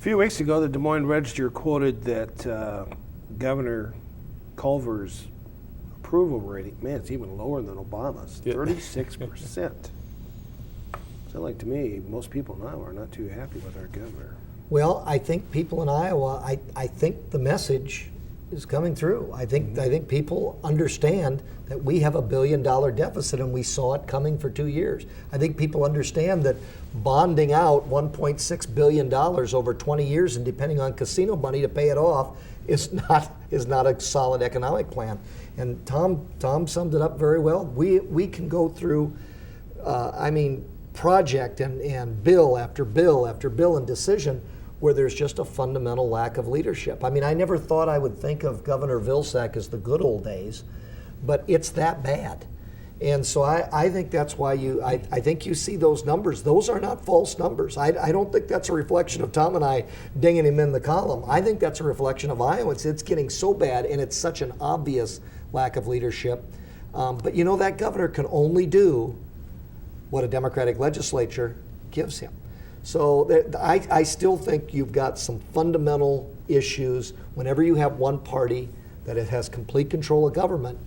few weeks ago, the Des Moines Register quoted that Governor Culver's approval rating, man, it's even lower than Obama's, 36%. Sounds like to me, most people now are not too happy with our governor. Well, I think people in Iowa, I think the message is coming through. I think people understand that we have $1 billion deficit, and we saw it coming for 2 years. I think people understand that bonding out $1.6 billion over 20 years and depending on casino money to pay it off is not a solid economic plan. And Tom summed it up very well. We can go through, project and bill after bill after bill and decision where there's just a fundamental lack of leadership. I mean, I never thought I would think of Governor Vilsack as the good old days, but it's that bad. And so I think that's why I think you see those numbers. Those are not false numbers. I don't think that's a reflection of Tom and I dinging him in the column. I think that's a reflection of Iowans. It's getting so bad, and it's such an obvious lack of leadership. But you know, that governor can only do what a Democratic legislature gives him. So I still think you've got some fundamental issues. Whenever you have one party that it has complete control of government,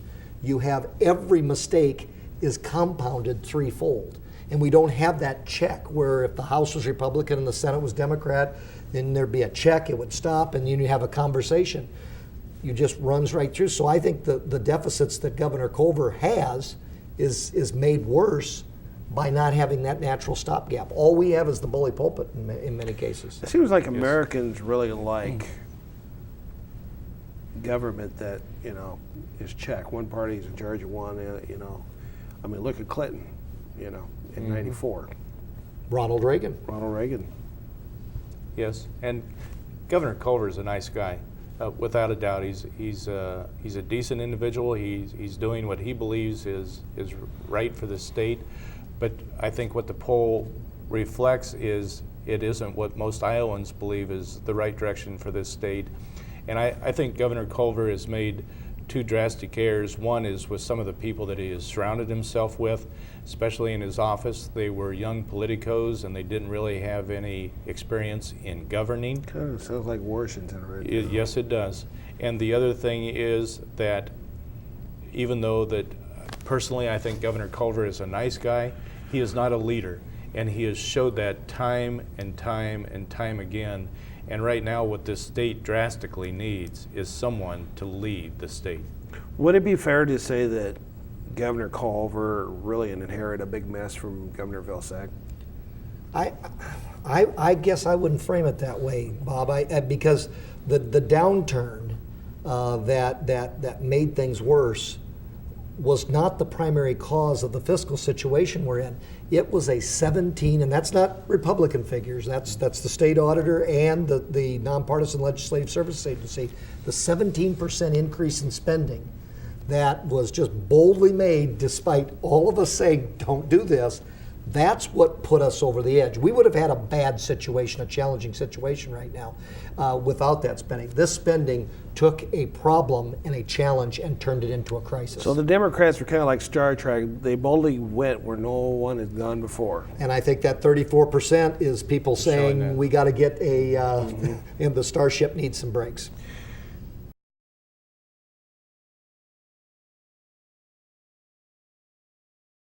you have every mistake is compounded threefold. And we don't have that check where if the House was Republican and the Senate was Democrat, then there'd be a check, it would stop, and you have a conversation. You just runs right through. So I think the deficits that Governor Culver has is made worse by not having that natural stopgap. All we have is the bully pulpit in many cases. It seems like Americans really like government that, is check. One party's in charge of one, I mean, look at Clinton, in 94. Ronald Reagan. Yes, and Governor Culver's a nice guy. Without a doubt, he's a decent individual. He's doing what he believes is right for the state. But I think what the poll reflects is it isn't what most Iowans believe is the right direction for this state. And I think Governor Culver has made two drastic errors. One is with some of the people that he has surrounded himself with, especially in his office. They were young politicos and they didn't really have any experience in governing. Kind of sounds like Washington right now. Yes, it does. And the other thing is that even though that personally I think Governor Culver is a nice guy, he is not a leader. And he has showed that time and time and time again. And right now what this state drastically needs is someone to lead the state. Would it be fair to say that Governor Culver really inherited a big mess from Governor Vilsack? I guess I wouldn't frame it that way, Bob, because the downturn that made things worse was not the primary cause of the fiscal situation we're in. It was a 17, and that's not Republican figures, that's the state auditor and the nonpartisan legislative services agency, the 17% increase in spending that was just boldly made despite all of us saying, don't do this. That's what put us over the edge. We would have had a bad situation, a challenging situation right now without that spending. This spending took a problem and a challenge and turned it into a crisis. So the Democrats were kind of like Star Trek. They boldly went where no one had gone before. And I think that 34% is people saying we got to get and the Starship needs some brakes.